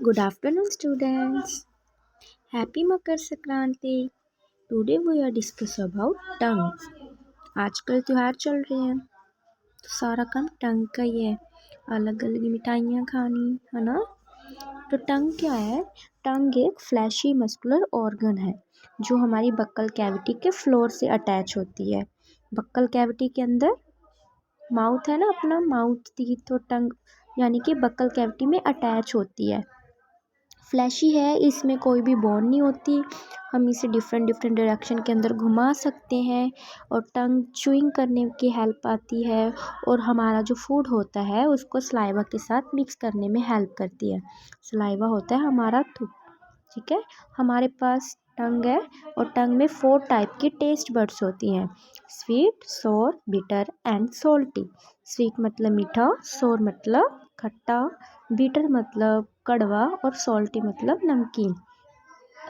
Good afternoon, students. Happy Makar Sankranti. Today we are discuss about tongue. आजकल त्योहार चल रहे हैं तो सारा काम टंग का ही है। अलग अलग मिठाइयाँ खानी है ना। तो टंग क्या है? टंग एक फ्लैशी मस्कुलर ऑर्गन है जो हमारी बक्कल कैविटी के फ्लोर से अटैच होती है। बक्कल कैविटी के अंदर माउथ है ना, अपना माउथ टीथ और टंग यानी कि बक्कल कैविटी में अटैच होती है। फ्लैशी है, इसमें कोई भी बोन नहीं होती। हम इसे डिफरेंट डिफरेंट डायरेक्शन के अंदर घुमा सकते हैं और टंग च्यूइंग करने की हेल्प आती है और हमारा जो फूड होता है उसको सलाइवा के साथ मिक्स करने में हेल्प करती है। सलाइवा होता है हमारा थूक, ठीक है। हमारे पास टंग है और टंग में 4 टाइप की टेस्ट बड्स होती हैं, स्वीट, सोर, बिटर एंड सोल्टी। स्वीट मतलब मीठा, सोर मतलब खट्टा, बिटर मतलब कड़वा और सॉल्टी मतलब नमकीन।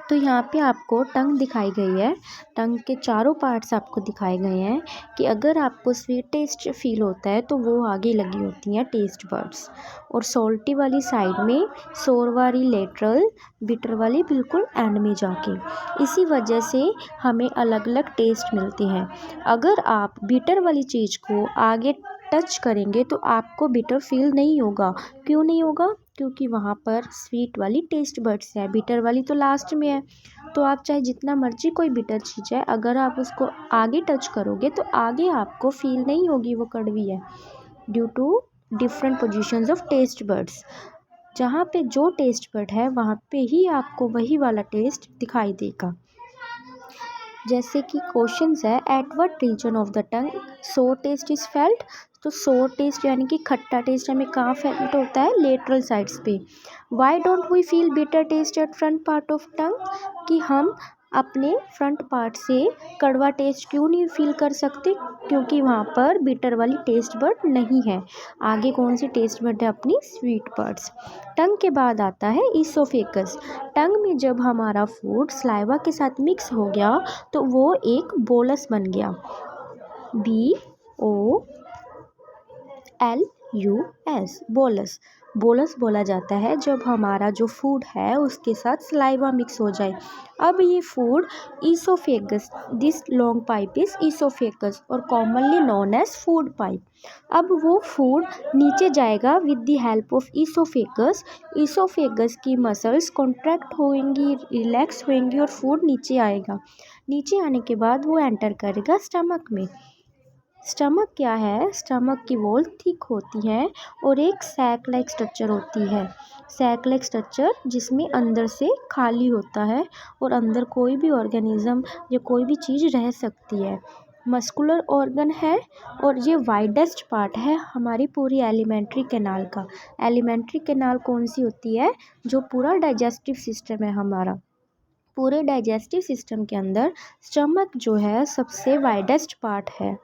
तो यहाँ पे आपको टंग दिखाई गई है। टंग के चारों पार्ट्स आपको दिखाए गए हैं कि अगर आपको स्वीट टेस्ट फील होता है तो वो आगे लगी होती हैं टेस्ट बड्स, और सॉल्टी वाली साइड में, सोर वाली लेटरल, बिटर वाली बिल्कुल एंड में जाके। इसी वजह से हमें अलग अलग टेस्ट मिलते हैं। अगर आप बिटर वाली चीज़ को आगे टच करेंगे तो आपको बिटर फील नहीं होगा। क्यों नहीं होगा? क्योंकि वहाँ पर स्वीट वाली टेस्ट बड्स है, बिटर वाली तो लास्ट में है। तो आप चाहे जितना मर्जी कोई बिटर चीज़ है, अगर आप उसको आगे टच करोगे तो आगे आपको फील नहीं होगी वो कड़वी है, due to different positions of taste buds. जहाँ पे जो टेस्ट बड है वहाँ पे ही आपको वही वाला टेस्ट दिखाई देगा। जैसे कि क्वेश्चंस है, at what region of the tongue sour taste is felt. तो सोर टेस्ट यानी कि खट्टा टेस्ट हमें कहाँ फेल्ट होता है? लेटरल साइड्स पे। Why don't we feel bitter taste at front part of tongue, कि हम अपने फ्रंट पार्ट से कड़वा टेस्ट क्यों नहीं फील कर सकते? क्योंकि वहाँ पर बिटर वाली टेस्ट बड नहीं है। आगे कौन सी टेस्ट बड है? अपनी स्वीट बड्स। टंग के बाद आता है ईसोफेगस। टंग में जब हमारा फूड सलाइवा के साथ मिक्स हो गया तो वो एक बोलस बन गया। BOLUS, bolus. बोलस बोला जाता है जब हमारा जो फूड है उसके साथ सलाइवा मिक्स हो जाए। अब ये food oesophagus, this long pipe is oesophagus और commonly known as food pipe. अब वो फूड नीचे जाएगा with the help of oesophagus. Oesophagus की मसल्स कॉन्ट्रैक्ट होंगी, रिलैक्स होंगी और फूड नीचे आएगा। नीचे आने के बाद वो एंटर करेगा स्टमक में। स्टमक क्या है? स्टमक की वॉल थिक होती है और एक सैक लाइक स्ट्रक्चर होती है। सैक लाइक स्ट्रक्चर जिसमें अंदर से खाली होता है और अंदर कोई भी ऑर्गेनिज्म या कोई भी चीज़ रह सकती है। मस्कुलर ऑर्गन है और ये वाइडेस्ट पार्ट है हमारी पूरी एलिमेंट्री कैनाल का। एलिमेंट्री कैनाल कौन सी होती है? जो पूरा डाइजेस्टिव सिस्टम है हमारा। पूरे डाइजेस्टिव सिस्टम के अंदर स्टमक जो है सबसे वाइडेस्ट पार्ट है।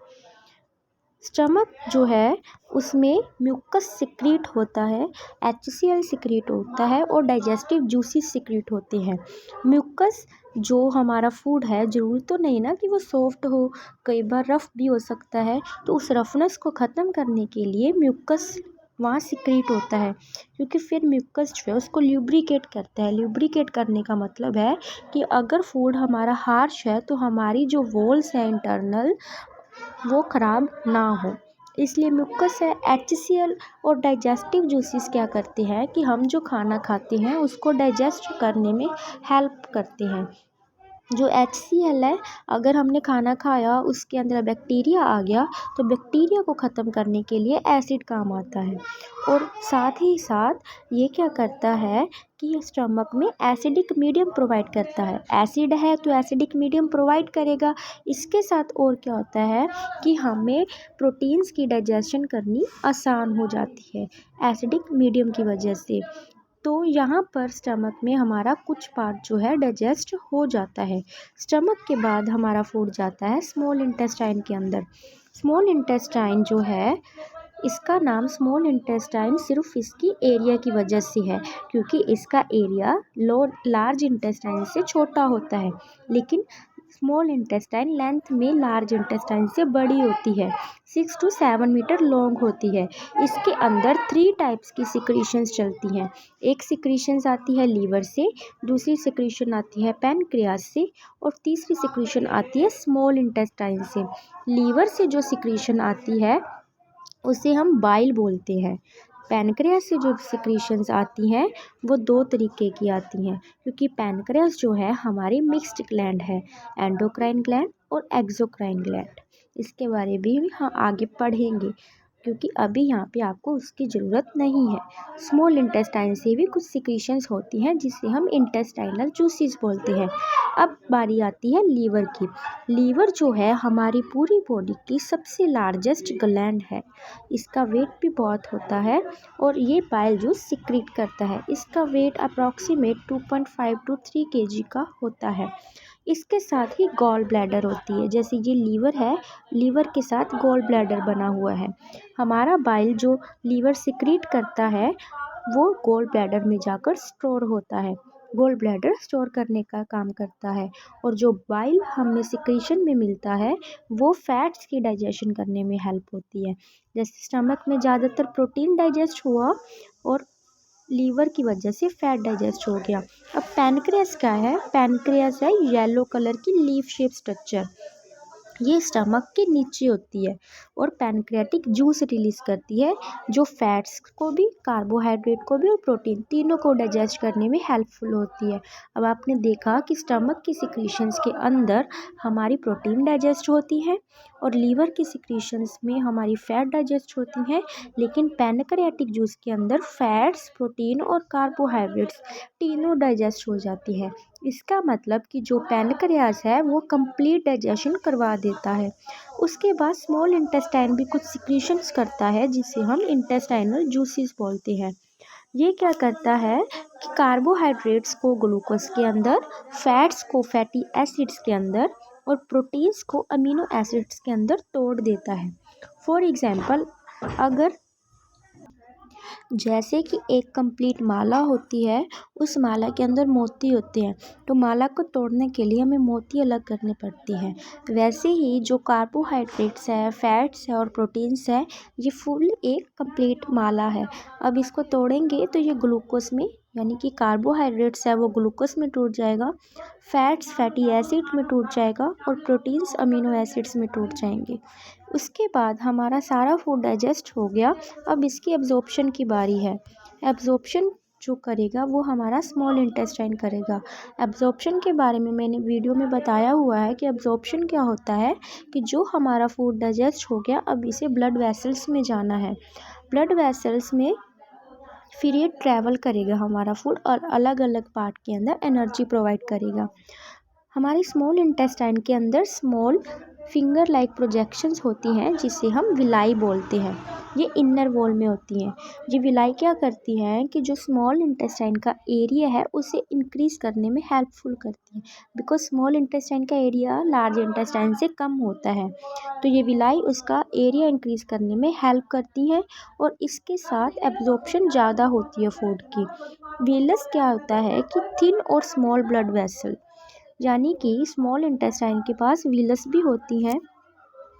स्टमक जो है उसमें म्यूकस सिक्रीट होता है, HCl सिक्रीट होता है और डाइजेस्टिव जूसेस सिक्रीट होते हैं। म्यूकस जो हमारा फूड है, ज़रूरी तो नहीं ना कि वो सॉफ्ट हो, कई बार रफ़ भी हो सकता है। तो उस रफनेस को ख़त्म करने के लिए म्यूकस वहाँ सिक्रीट होता है, क्योंकि फिर म्यूकस जो है उसको ल्यूब्रिकेट करता है। ल्यूब्रिकेट करने का मतलब है कि अगर फूड हमारा हार्श है तो हमारी जो वॉल्स हैं इंटरनल वो ख़राब ना हो, इसलिए म्यूकस है। HCl और डाइजेस्टिव जूसेस क्या करते हैं कि हम जो खाना खाते हैं उसको डाइजेस्ट करने में हेल्प करते हैं। जो HCl है, अगर हमने खाना खाया उसके अंदर बैक्टीरिया आ गया तो बैक्टीरिया को ख़त्म करने के लिए एसिड काम आता है। और साथ ही साथ ये क्या करता है कि स्टमक में एसिडिक मीडियम प्रोवाइड करता है। एसिड है तो एसिडिक मीडियम प्रोवाइड करेगा। इसके साथ और क्या होता है कि हमें प्रोटीन्स की डाइजेशन करनी आसान हो जाती है एसिडिक मीडियम की वजह से। तो यहाँ पर स्टमक में हमारा कुछ पार्ट जो है डाइजेस्ट हो जाता है। स्टमक के बाद हमारा फूड जाता है स्मॉल इंटेस्टाइन के अंदर। स्मॉल इंटेस्टाइन जो है, इसका नाम स्मॉल इंटेस्टाइन सिर्फ इसकी एरिया की वजह से है, क्योंकि इसका एरिया लार्ज इंटेस्टाइन से छोटा होता है। लेकिन स्मॉल इंटेस्टाइन लेंथ में लार्ज इंटेस्टाइन से बड़ी होती है, 6 to 7 मीटर लॉन्ग होती है। इसके अंदर 3 टाइप्स की सिक्रीशंस चलती हैं। एक सिक्रीशंस आती है लीवर से, दूसरी सिक्रीशन आती है पैनक्रियाज से और तीसरी सिक्रीशन आती है स्मॉल इंटेस्टाइन से। लीवर से जो सिक्रीशन आती है उसे हम बाइल बोलते हैं। पैनक्रियास से जो सिक्रीशंस आती हैं वो 2 तरीके की आती हैं, क्योंकि पैनक्रियास जो है हमारी मिक्स्ड ग्लैंड है, एंडोक्राइन ग्लैंड और एक्सोक्राइन ग्लैंड। इसके बारे में भी हम आगे पढ़ेंगे, क्योंकि अभी यहाँ पे आपको उसकी ज़रूरत नहीं है। स्मॉल इंटेस्टाइन से भी कुछ सिक्रीशंस होती हैं जिसे हम इंटेस्टाइनल जूसेस बोलते हैं। अब बारी आती है लीवर की। लीवर जो है हमारी पूरी बॉडी की सबसे लार्जेस्ट ग्लैंड है। इसका वेट भी बहुत होता है और ये बाइल जूस सिक्रीट करता है। इसका वेट अप्रॉक्सीमेट 2.5 to 3 kg का होता है। इसके साथ ही गॉल ब्लैडर होती है। जैसे ये लीवर है, लीवर के साथ गॉल ब्लैडर बना हुआ है। हमारा बाइल जो लीवर सिक्रीट करता है वो गॉल ब्लैडर में जाकर स्टोर होता है। गॉल ब्लैडर स्टोर करने का काम करता है और जो बाइल हमें सिक्रीशन में मिलता है वो फैट्स की डाइजेशन करने में हेल्प होती है। जैसे स्टमक में ज़्यादातर प्रोटीन डाइजेस्ट हुआ और लीवर की वजह से फैट डाइजेस्ट हो गया। अब पैनक्रियास क्या है? पैनक्रियास है येलो कलर की लीफ शेप स्ट्रक्चर। ये स्टमक के नीचे होती है और पैनक्रियाटिक जूस रिलीज करती है जो फैट्स को भी, कार्बोहाइड्रेट को भी और प्रोटीन तीनों को डाइजेस्ट करने में हेल्पफुल होती है। अब आपने देखा कि स्टमक की सिक्रीशंस के अंदर हमारी प्रोटीन डाइजेस्ट होती है और लीवर की सिक्रीशंस में हमारी फैट डाइजेस्ट होती है, लेकिन पैनक्रियाटिक जूस के अंदर फैट्स, प्रोटीन और कार्बोहाइड्रेट्स तीनों डाइजेस्ट हो जाती है। इसका मतलब कि जो पैनक्रियास है वो कंप्लीट डाइजेशन करवा देता है। उसके बाद स्मॉल इंटेस्टाइन भी कुछ सिक्रीशंस करता है जिसे हम इंटेस्टाइनल जूसेस बोलते हैं। ये क्या करता है कि कार्बोहाइड्रेट्स को ग्लूकोज के अंदर, फैट्स को फैटी एसिड्स के अंदर और प्रोटीन्स को अमीनो एसिड्स के अंदर तोड़ देता है। फॉर एग्जाम्पल, अगर जैसे कि एक कंप्लीट माला होती है, उस माला के अंदर मोती होते हैं, तो माला को तोड़ने के लिए हमें मोती अलग करने पड़ती हैं। वैसे ही जो कार्बोहाइड्रेट्स है, फैट्स है और प्रोटीन्स है, ये फुल एक कंप्लीट माला है। अब इसको तोड़ेंगे तो ये ग्लूकोज में, यानी कि कार्बोहाइड्रेट्स है वो ग्लूकोज में टूट जाएगा, फैट्स फैटी एसिड में टूट जाएगा और प्रोटीन्स अमीनो एसिड्स में टूट जाएंगे। उसके बाद हमारा सारा फूड डाइजेस्ट हो गया। अब इसकी एब्जॉर्प्शन की बारी है। एब्जॉर्प्शन जो करेगा वो हमारा स्मॉल इंटेस्टाइन करेगा। एब्जॉर्प्शन के बारे में मैंने वीडियो में बताया हुआ है कि एब्जॉर्प्शन क्या होता है कि जो हमारा फूड डाइजेस्ट हो गया अब इसे ब्लड वेसल्स में जाना है। ब्लड वेसल्स में फिर ये ट्रैवल करेगा हमारा फूड और अलग अलग पार्ट के अंदर एनर्जी प्रोवाइड करेगा। हमारी स्मॉल इंटेस्टाइन के अंदर स्मॉल फिंगर लाइक प्रोजेक्शंस होती हैं जिसे हम विलाई बोलते हैं। ये इनर वॉल में होती हैं। ये विलाई क्या करती हैं कि जो स्मॉल इंटेस्टाइन का एरिया है उसे इंक्रीज़ करने में हेल्पफुल करती हैं, बिकॉज स्मॉल इंटेस्टाइन का एरिया लार्ज इंटेस्टाइन से कम होता है, तो ये विलाई उसका एरिया इंक्रीज़ करने में हेल्प करती हैं और इसके साथ एब्जॉर्प्शन ज़्यादा होती है फूड की। वेलस क्या होता है कि थिन और स्मॉल ब्लड वेसल, यानी कि स्मॉल इंटेस्टाइन के पास वीलस भी होती हैं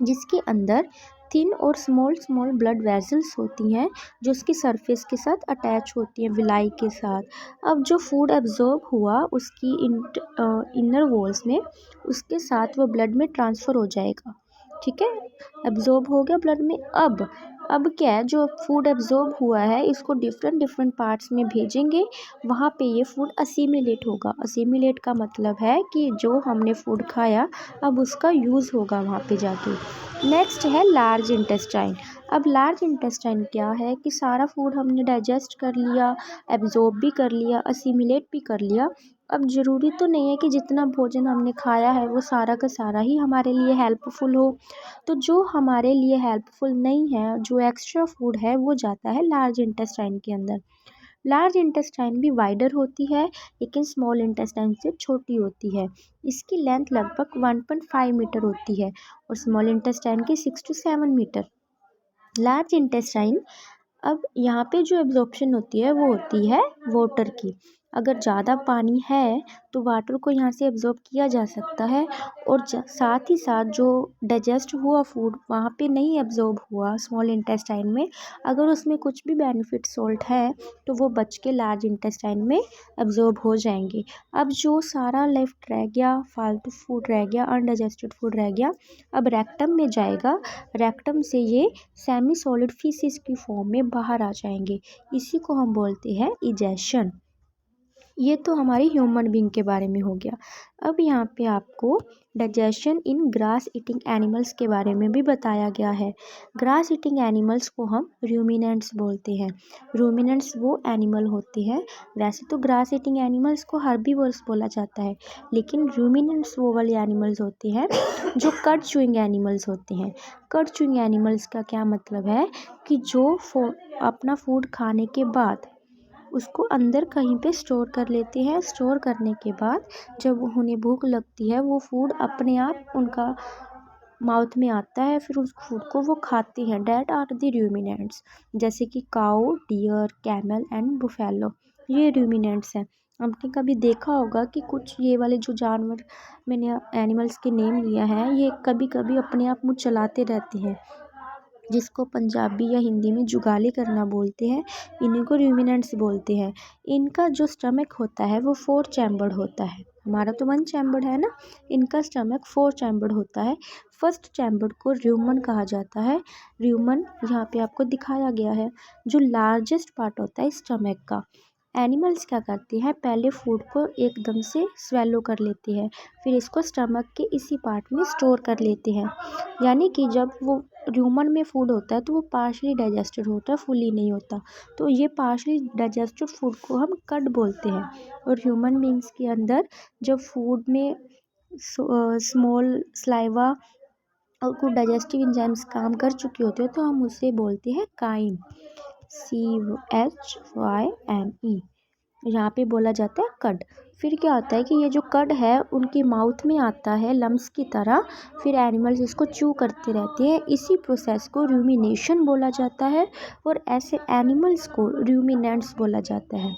जिसके अंदर थिन और स्मॉल ब्लड वेसल्स होती हैं जो उसकी सरफेस के साथ अटैच होती हैं विलाई के साथ। अब जो फूड एब्जॉर्ब हुआ उसकी इनर वॉल्स में, उसके साथ वो ब्लड में ट्रांसफ़र हो जाएगा। ठीक है, एब्जॉर्ब हो गया ब्लड में। अब क्या है, जो फूड एब्जॉर्ब हुआ है इसको डिफरेंट पार्ट्स में भेजेंगे, वहाँ पे ये फूड असीमिलेट होगा। असीमिलेट का मतलब है कि जो हमने फूड खाया अब उसका यूज़ होगा वहाँ पे जाके। नेक्स्ट है लार्ज इंटेस्टाइन। अब लार्ज इंटेस्टाइन क्या है कि सारा फूड हमने डाइजेस्ट कर लिया, एब्जॉर्ब भी कर लिया, असीमिलेट भी कर लिया। अब ज़रूरी तो नहीं है कि जितना भोजन हमने खाया है वो सारा का सारा ही हमारे लिए हेल्पफुल हो, तो जो हमारे लिए हेल्पफुल नहीं है, जो एक्स्ट्रा फूड है, वो जाता है लार्ज इंटेस्टाइन के अंदर। लार्ज इंटेस्टाइन भी वाइडर होती है लेकिन स्मॉल इंटेस्टाइन से छोटी होती है। इसकी लेंथ लगभग 1.5 मीटर होती है और स्मॉल इंटेस्टाइन की 6 to 7 मीटर। लार्ज इंटेस्टाइन, अब यहाँ पे जो एब्जॉर्प्शन होती है वो होती है वाटर की। अगर ज़्यादा पानी है तो वाटर को यहाँ से एब्जॉर्ब किया जा सकता है, और साथ ही साथ जो डाइजेस्ट हुआ फूड वहाँ पे नहीं एब्जॉर्ब हुआ स्मॉल इंटेस्टाइन में, अगर उसमें कुछ भी बेनिफिट सॉल्ट है तो वो बच के लार्ज इंटेस्टाइन में एब्जॉर्ब हो जाएंगे। अब जो सारा लेफ्ट रह गया, फालतू फूड रह गया, अनडाइजेस्टेड फूड रह गया, अब रेक्टम में जाएगा। रेक्टम से ये सेमी सॉलिड फीसिस की फॉर्म में बाहर आ जाएंगे। इसी को हम बोलते हैं इजेशन। ये तो हमारी ह्यूमन बीइंग के बारे में हो गया। अब यहाँ पे आपको डाइजेशन इन ग्रास ईटिंग एनिमल्स के बारे में भी बताया गया है। ग्रास ईटिंग एनिमल्स को हम रूमिनेंट्स बोलते हैं। रूमिनेंट्स वो एनिमल होते हैं, वैसे तो ग्रास ईटिंग एनिमल्स को हर्बीवर्स बोला जाता है, लेकिन रूमिनेंट्स वो वाले एनिमल्स होते हैं जो कट चूइंग एनिमल्स होते हैं। कट चूइंग एनिमल्स का क्या मतलब है कि जो अपना फूड खाने के बाद उसको अंदर कहीं पे स्टोर कर लेते हैं। स्टोर करने के बाद जब उन्हें भूख लगती है वो फूड अपने आप उनका माउथ में आता है, फिर उस फूड को वो खाते हैं। डैट आर द रूमिनेंट्स, जैसे कि काऊ, डियर, कैमल एंड बुफेलो, ये रूमिनेंट्स हैं। आपने कभी देखा होगा कि कुछ ये वाले जो जानवर मैंने एनिमल्स के नेम लिया है, ये कभी कभी अपने आप मुँह चलाते रहते हैं, जिसको पंजाबी या हिंदी में जुगाली करना बोलते हैं। इन्हीं को रूमिनेंट्स बोलते हैं। इनका जो स्टमक होता है वो 4 चैम्बर्ड होता है। हमारा तो 1 चैम्बर्ड है ना, इनका स्टमक 4 चैम्बर्ड होता है। फर्स्ट चैम्बर्ड को र्यूमन कहा जाता है। र्यूमन यहाँ पे आपको दिखाया गया है, जो लार्जेस्ट पार्ट होता है स्टमक का। एनिमल्स क्या करते हैं, पहले फूड को एकदम से स्वेलो कर लेते हैं, फिर इसको स्टमक के इसी पार्ट में स्टोर कर लेते हैं। यानी कि जब वो ह्यूमन में फूड होता है तो वो पार्शली डाइजेस्टेड होता है, फुली नहीं होता। तो ये पार्शली डाइजेस्टेड फूड को हम कट बोलते हैं। और ह्यूमन बींग्स के अंदर जब फूड में स्मॉल स्लाइवा और कुछ डाइजेस्टिव एंजाइम्स काम कर चुके होते हैं तो हम उसे बोलते हैं काइम, CHYME। यहाँ पे बोला जाता है कड। फिर क्या होता है कि ये जो कड है उनके माउथ में आता है लम्स की तरह, फिर एनिमल्स इसको च्यू करते रहते हैं। इसी प्रोसेस को रूमिनेशन बोला जाता है, और ऐसे एनिमल्स को रूमिनेंट्स बोला जाता है।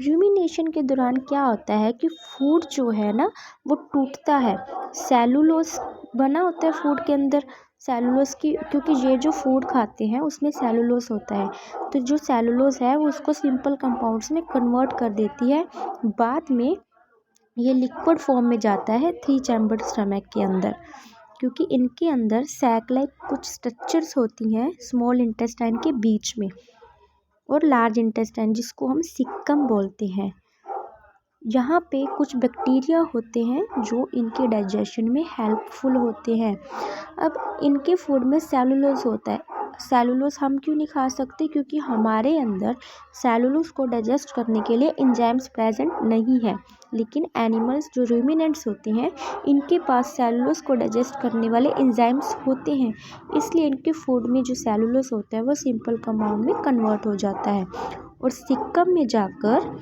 रूमिनेशन के दौरान क्या होता है कि फूड जो है ना वो टूटता है। सेलुलोज बना होता है फूड के अंदर, सेलुलोज की, क्योंकि ये जो फूड खाते हैं उसमें सेलुलोज होता है, तो जो सेलुलोज है वो उसको सिंपल कंपाउंड्स में कन्वर्ट कर देती है। बाद में ये लिक्विड फॉर्म में जाता है 3 चैम्बर्ड स्टमक के अंदर, क्योंकि इनके अंदर सैक लाइक कुछ स्ट्रक्चर्स होती हैं स्मॉल इंटेस्टाइन के बीच में, और लार्ज इंटेस्टाइन जिसको हम सिक्कम बोलते हैं। यहाँ पे कुछ बैक्टीरिया होते हैं जो इनके डाइजेशन में हेल्पफुल होते हैं। अब इनके फूड में सेलुलोज होता है। सेलुलोज हम क्यों नहीं खा सकते, क्योंकि हमारे अंदर सेलुलोज को डाइजेस्ट करने के लिए एंजाइम्स प्रेजेंट नहीं है। लेकिन एनिमल्स जो रूमिनेंट्स होते हैं इनके पास सेलुलोज को डाइजेस्ट करने वाले एंजाइम्स होते हैं, इसलिए इनके फूड में जो सेलुलोज होता है वो सिंपल कंपाउंड में कन्वर्ट हो जाता है, और सिक्कम में जाकर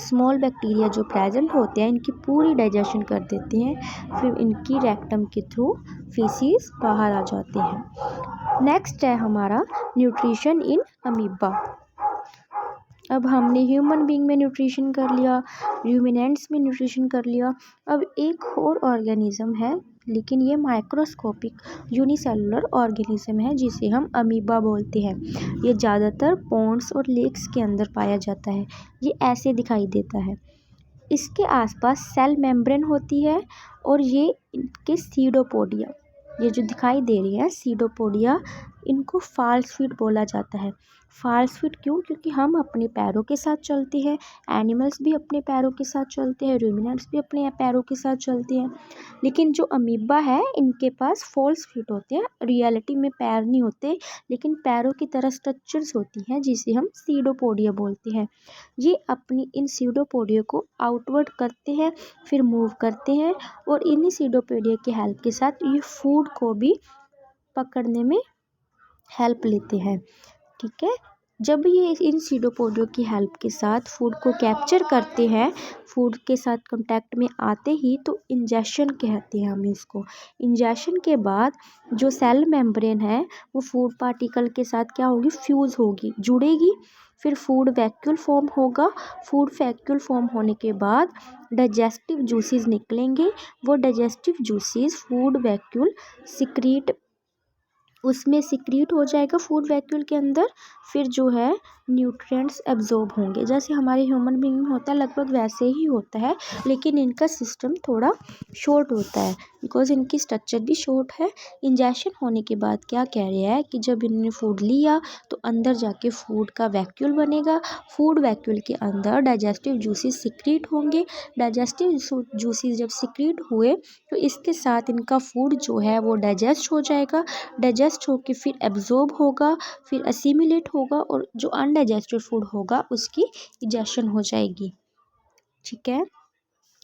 स्मॉल बैक्टीरिया जो प्रेजेंट होते हैं इनकी पूरी डाइजेशन कर देते हैं। फिर इनकी रेक्टम के थ्रू फीसिस बाहर आ जाते हैं। नेक्स्ट है हमारा न्यूट्रिशन इन अमीबा। अब हमने ह्यूमन बीइंग में न्यूट्रिशन कर लिया, रूमिनेंट्स में न्यूट्रिशन कर लिया। अब एक और ऑर्गेनिज्म है, लेकिन ये माइक्रोस्कोपिक यूनिसेलुलर ऑर्गेनिज्म है जिसे हम अमीबा बोलते हैं। ये ज़्यादातर पॉन्ड्स और लेक्स के अंदर पाया जाता है। ये ऐसे दिखाई देता है। इसके आसपास सेल मेम्ब्रेन होती है, और ये इनके सीडोपोडिया, ये जो दिखाई दे रही है सीडोपोडिया, इनको फॉल्स फीट बोला जाता है। फॉल्स फीट क्यों, क्योंकि हम अपने पैरों के साथ चलते हैं, एनिमल्स भी अपने पैरों के साथ चलते हैं, रूमिनेंट्स भी अपने पैरों के साथ चलते हैं। लेकिन जो अमीबा है इनके पास फॉल्स फीट होते हैं, रियलिटी में पैर नहीं होते, लेकिन पैरों की तरह स्ट्रक्चर्स होती हैं जिसे हम सीडोपोडिया बोलते हैं। ये अपनी इन सीडोपोडिया को आउटवर्ड करते हैं, फिर मूव करते हैं, और इन्हीं सीडोपोडिया की हेल्प के साथ ये फूड को भी पकड़ने में हेल्प लेते हैं। ठीक है, जब ये इन सीडोपोडियो की हेल्प के साथ फूड को कैप्चर करते हैं, फूड के साथ कांटेक्ट में आते ही, तो इंजेक्शन कहते हैं हम इसको। इंजेक्शन के बाद जो सेल मेम्ब्रेन है वो फूड पार्टिकल के साथ क्या होगी, फ्यूज़ होगी, जुड़ेगी। फिर फूड वैक्यूल फॉर्म होगा। फूड वैक्यूल फॉर्म होने के बाद डाइजेस्टिव जूसेस निकलेंगे। वो digestive juices food vacuole secrete उसमें सिक्रीट हो जाएगा फूड वैक्यूल के अंदर। फिर जो है न्यूट्रिएंट्स एब्जॉर्ब होंगे, जैसे हमारे ह्यूमन बीइंग में होता है लगभग वैसे ही होता है, लेकिन इनका सिस्टम थोड़ा शॉर्ट होता है बिकॉज इनकी स्ट्रक्चर भी शॉर्ट है। इंजेक्शन होने के बाद क्या कह रहा है कि जब इन्होंने फूड लिया तो अंदर जाके फूड का वैक्यूल बनेगा। फूड वैक्यूल के अंदर डाइजेस्टिव जूसेस सिक्रीट होंगे। डाइजेस्टिव जूसेस जब सिक्रीट हुए तो इसके साथ इनका फूड जो है वो डाइजेस्ट हो जाएगा। डाइजेस्ट होके फिर एब्जॉर्ब होगा, फिर असीमिलेट होगा, और जो अनडाइजेस्टेड फूड होगा उसकी इजेशन हो जाएगी। ठीक है।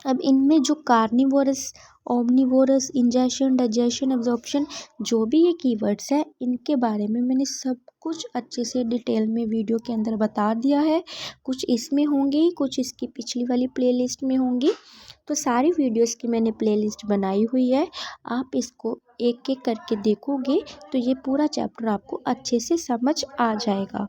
अब इनमें जो carnivorous, omnivorous, ingestion, digestion, absorption, जो भी ये कीवर्ड्स हैं, इनके बारे में मैंने सब कुछ अच्छे से डिटेल में वीडियो के अंदर बता दिया है। कुछ इसमें होंगे, कुछ इसकी पिछली वाली प्लेलिस्ट में होंगी। तो सारी वीडियोस की मैंने प्लेलिस्ट बनाई हुई है, आप इसको एक एक करके देखोगे तो ये पूरा चैप्टर आपको अच्छे से समझ आ जाएगा।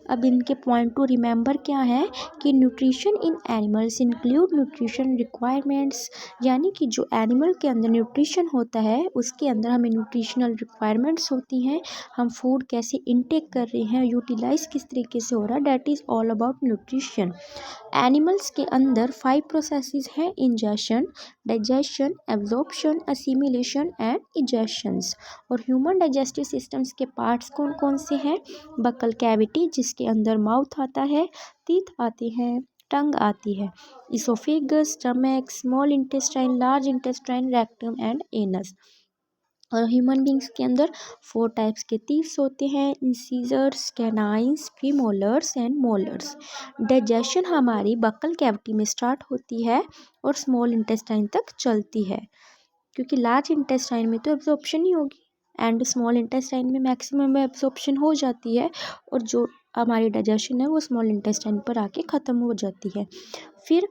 अब इनके पॉइंट टू रिमेंबर क्या है कि nutrition in animals include nutrition requirements, यानी कि जो एनिमल के अंदर न्यूट्रिशन होता है उसके अंदर हमें न्यूट्रिशनल रिक्वायरमेंट्स होती हैं। हम फूड कैसे इनटेक कर रहे हैं, यूटिलाइज किस तरीके से हो रहा है, that is all about nutrition. Animals के अंदर 5 प्रोसेसेस हैं, इंजेशन, डाइजेशन, एब्जॉर्प्शन, असीमिलेशन एंड इजेशंस। और ह्यूमन डाइजेस्टिव सिस्टम्स के पार्ट्स कौन कौन से हैं, बकल कैविटी जिसके अंदर माउथ आता है, टीथ आते हैं, टंग आती है, oesophagus, stomach, small intestine, large intestine, rectum and anus. और ह्यूमन बींग्स के अंदर 4 टाइप्स के टीथ होते हैं, incisors, canines, premolars and molars. Digestion हमारी बक्कल कैविटी में स्टार्ट होती है और स्मॉल इंटेस्टाइन तक चलती है, क्योंकि लार्ज इंटेस्टाइन में तो एब्जॉर्प्शन ही होगी एंड स्मॉल इंटेस्टाइन में मैक्सिमम एब्जॉर्प्शन हो जाती है, और जो हमारी डाइजेशन है वो स्मॉल इंटेस्टाइन पर आके ख़त्म हो जाती है। फिर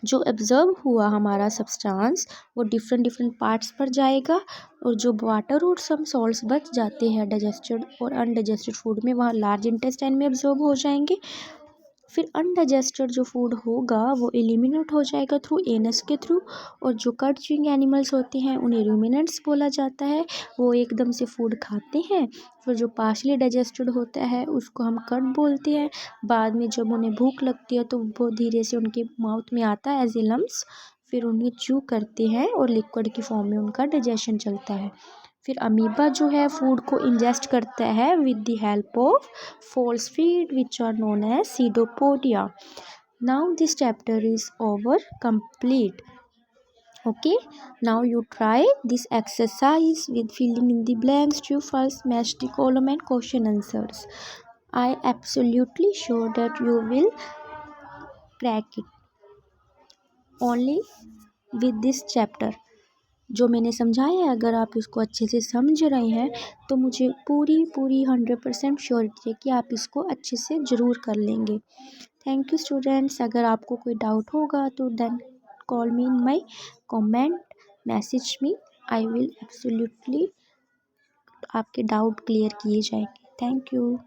जो एब्जर्व हुआ हमारा सब्सटेंस वो डिफरेंट डिफरेंट पार्ट्स पर जाएगा, और जो वाटर और सम सॉल्ट्स बच जाते हैं डाइजेस्टेड और अनडाइजेस्टेड फूड में, वहाँ लार्ज इंटेस्टाइन में एब्जॉर्ब हो जाएंगे। फिर अनडाइजेस्टेड जो फूड होगा वो एलिमिनेट हो जाएगा थ्रू एनस के थ्रू, और जो कट च्यूइंग एनिमल्स होते हैं उन्हें रूमिनेंट्स बोला जाता है, वो एकदम से फूड खाते हैं। फिर जो पार्शली डाइजेस्टेड होता है उसको हम कट बोलते हैं। बाद में जब उन्हें भूख लगती है तो वो धीरे से उनके माउथ में आता है एज ए लम्स, फिर उन्हें च्यू करते हैं और लिक्विड की फॉर्म में उनका डाइजेशन चलता है। फिर अमीबा जो है फूड को इंजेस्ट करता है with the help of false feet which are known as pseudopodia. Now this chapter is over complete. Okay, now you try this exercise with filling in the blanks, true false, match the column and question answers. I absolutely sure that you will crack it only with this chapter. जो मैंने समझाया है अगर आप इसको अच्छे से समझ रहे हैं तो मुझे पूरी 100% श्योरिटी है कि आप इसको अच्छे से ज़रूर कर लेंगे। Thank you students. अगर आपको कोई डाउट होगा तो then call me in my comment, message me, I will absolutely आपके डाउट क्लियर किए जाएंगे। Thank you.